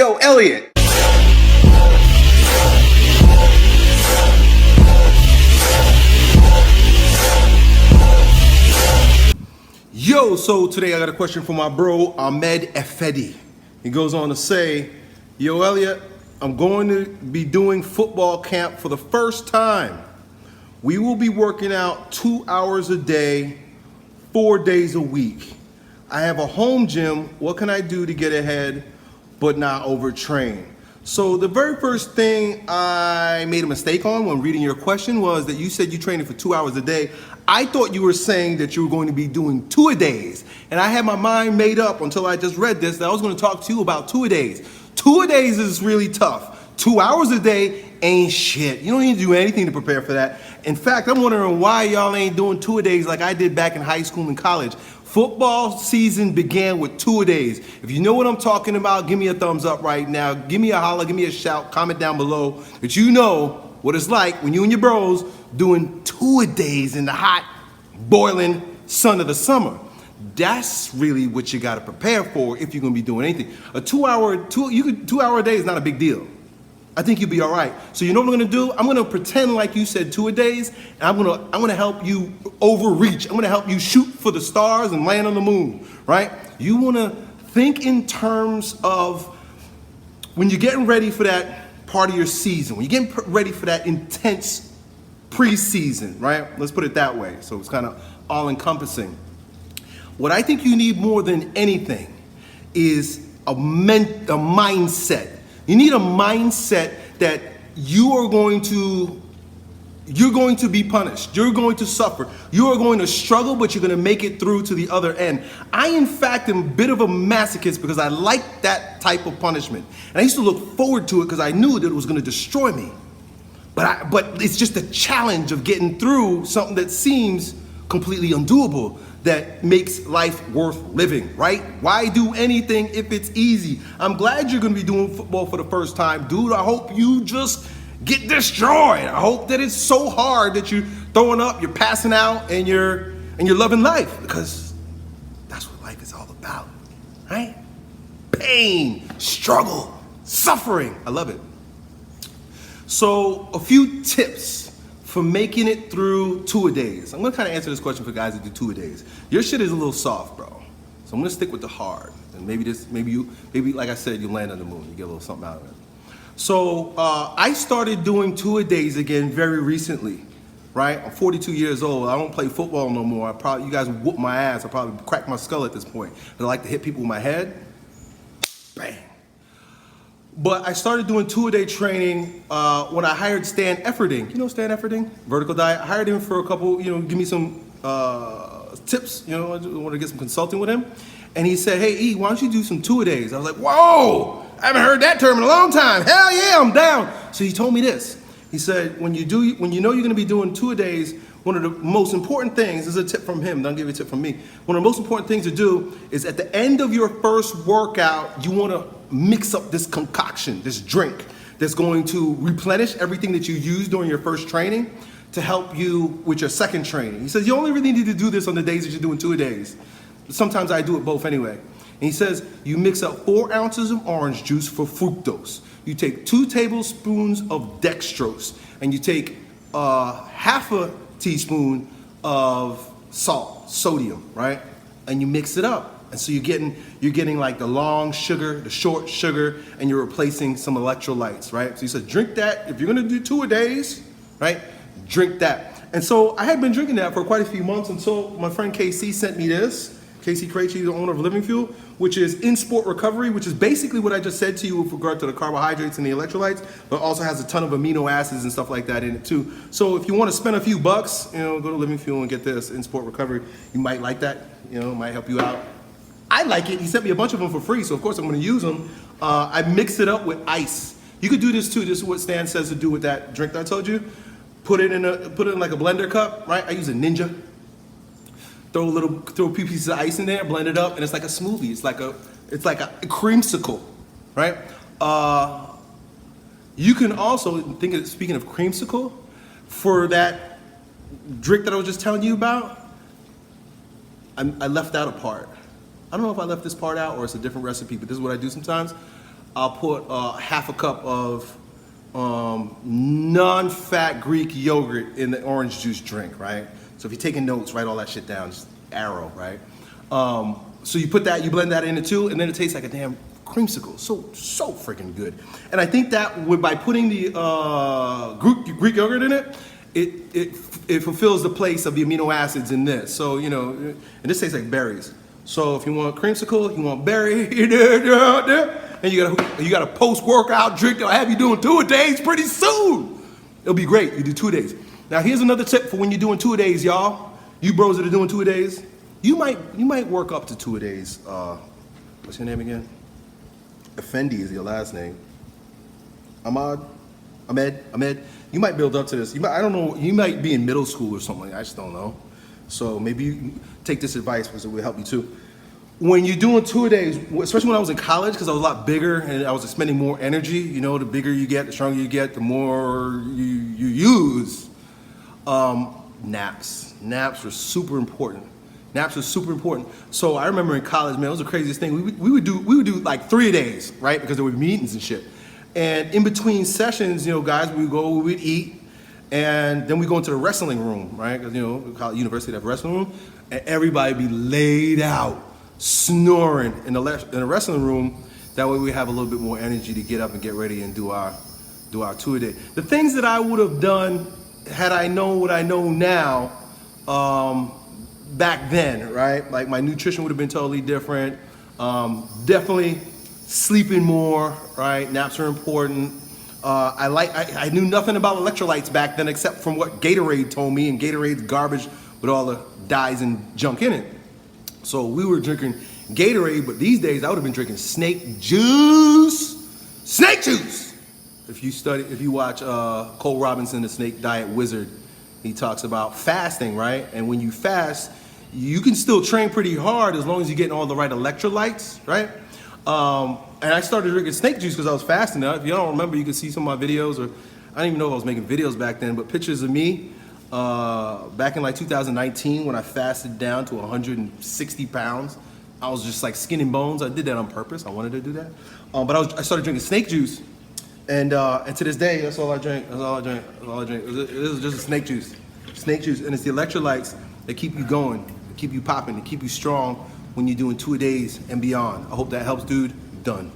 Yo, Elliot. Yo, so today I got a question from my bro, Ahmed Effendi. He goes on to say, yo, Elliot, I'm going to be doing football camp for the first time. We will be working out 2 hours a day, 4 days a week. I have a home gym. What can I do to get ahead but not overtrain? So the very first thing I made a mistake on when reading your question was that you said you training for 2 hours a day. I thought you were saying that you were going to be doing 2-a-days. And I had my mind made up until I just read this that I was going to talk to you about 2-a-days. 2-a-days is really tough. 2 hours a day ain't shit. You don't need to do anything to prepare for that. In fact, I'm wondering why y'all ain't doing 2-a-days like I did back in high school and college. Football season began with 2-a-days. If you know what I'm talking about, give me a thumbs up right now. Give me a holler, give me a shout, comment down below that you know what it's like when you and your bros doing 2-a-days in the hot, boiling sun of the summer. That's really what you gotta prepare for if you're gonna be doing anything. A 2 hour a day is not a big deal. I think you'll be all right. So you know what I'm gonna do? I'm gonna pretend like you said 2-a-days, and I'm gonna help you overreach. I'm gonna help you shoot for the stars and land on the moon, right? You wanna think in terms of when you're getting ready for that part of your season, when you're getting ready for that intense preseason, right? Let's put it that way. So it's kind of all-encompassing. What I think you need more than anything is a mindset. You need a mindset that you're going to be punished. You're going to suffer. You are going to struggle, but you're going to make it through to the other end. I, in fact, am a bit of a masochist because I like that type of punishment. And I used to look forward to it because I knew that it was going to destroy me. But it's just a challenge of getting through something that seems completely undoable that makes life worth living, right? Why do anything if it's easy? I'm glad you're gonna be doing football for the first time, dude. I hope you just get destroyed. I hope that it's so hard that you're throwing up, you're passing out, and you're loving life, because that's what life is all about, right? Pain, struggle, suffering. I love it. So a few tips for making it through 2-a-days. I'm gonna kind of answer this question for guys that do 2-a-days. Your shit is a little soft, bro. So I'm gonna stick with the hard. And maybe like I said, you land on the moon. You get a little something out of it. So I started doing 2-a-days again very recently, right? I'm 42 years old. I don't play football no more. You guys would whoop my ass. I probably crack my skull at this point. I like to hit people with my head. Bang. But I started doing 2-a-day training when I hired Stan Efferding. You know Stan Efferding? Vertical Diet. I hired him for a couple, give me some tips. I wanted to get some consulting with him. And he said, hey, E, why don't you do some 2-a-days? I was like, whoa, I haven't heard that term in a long time. Hell yeah, I'm down. So he told me this. He said, when you know you're gonna be doing 2-a-days, one of the most important things, this is a tip from him, don't give you a tip from me. One of the most important things to do is at the end of your first workout, you wanna mix up this concoction, this drink that's going to replenish everything that you used during your first training to help you with your second training. He says, you only really need to do this on the days that you're doing 2-a-days. Sometimes I do it both anyway. And he says, you mix up 4 ounces of orange juice for fructose. You take 2 tablespoons of dextrose, and you take half a teaspoon of salt, sodium, right? And you mix it up. And so you're getting like the long sugar, the short sugar, and you're replacing some electrolytes, right? So he said, drink that. If you're gonna do 2-a-days, right? Drink that. And so I had been drinking that for quite a few months until my friend KC sent me this. Casey Krejci, the owner of Living Fuel, which is in sport recovery, which is basically what I just said to you with regard to the carbohydrates and the electrolytes, but also has a ton of amino acids and stuff like that in it too. So if you want to spend a few bucks, go to Living Fuel and get this in sport recovery. You might like that, it might help you out. I like it. He sent me a bunch of them for free, so of course I'm going to use them. I mix it up with ice. You could do this too. This is what Stan says to do with that drink that I told you. Put it in like a blender cup, right? I use a Ninja. Throw a few pieces of ice in there, blend it up, and it's like a smoothie. It's like a creamsicle, right? You can also speaking of creamsicle, for that drink that I was just telling you about, I left out a part. I don't know if I left this part out or it's a different recipe, but this is what I do sometimes. I'll put half a cup of non-fat Greek yogurt in the orange juice drink, right? So if you're taking notes, write all that shit down, just arrow, right? So you put that, you blend that in it too, and then it tastes like a damn creamsicle. So freaking good. And I think that by putting the Greek yogurt in it, it fulfills the place of the amino acids in this. So, you know, and this tastes like berries. So if you want creamsicle, you want berry, and you got a post-workout drink that'll have you doing 2-a-days pretty soon. It'll be great. You do 2-a-days. Now here's another tip for when you're doing 2-a-days, y'all. You bros that are doing 2-a-days, you might work up to 2-a-days. What's your name again? Effendi is your last name. Ahmed. You might build up to this. I don't know. You might be in middle school or something. I just don't know. So maybe you take this advice because it will help you too. When you're doing 2-a-days, especially when I was in college, because I was a lot bigger and I was expending more energy. You know, the bigger you get, the stronger you get, the more you use. Naps. Naps were super important. Naps are super important. So I remember in college, man, it was the craziest thing. We would do like 3-a-days, right? Because there were meetings and shit. And in between sessions, you know, guys, we would eat, and then we go into the wrestling room, right? Because, you know, university have a wrestling room, and everybody be laid out, snoring in the wrestling room. That way we have a little bit more energy to get up and get ready and do our 2-a-day. The things that I would have done had I known what I know now, back then, right? Like my nutrition would have been totally different. Definitely sleeping more, right? Naps are important. I knew nothing about electrolytes back then except from what Gatorade told me, and Gatorade's garbage with all the dyes and junk in it. So we were drinking Gatorade, but these days I would have been drinking snake juice. Snake juice! If you watch Cole Robinson, the Snake Diet Wizard, he talks about fasting, right? And when you fast, you can still train pretty hard as long as you're getting all the right electrolytes, right? And I started drinking snake juice because I was fasting. Now, if you don't remember, you can see some of my videos, or I don't even know if I was making videos back then, but pictures of me back in like 2019 when I fasted down to 160 pounds. I was just like skin and bones. I did that on purpose. I wanted to do that. But I started drinking snake juice. And to this day, that's all I drink. That's all I drink. That's all I drink. This is just a snake juice. Snake juice. And it's the electrolytes that keep you going, that keep you popping, that keep you strong when you're doing 2-a-days and beyond. I hope that helps, dude. Done.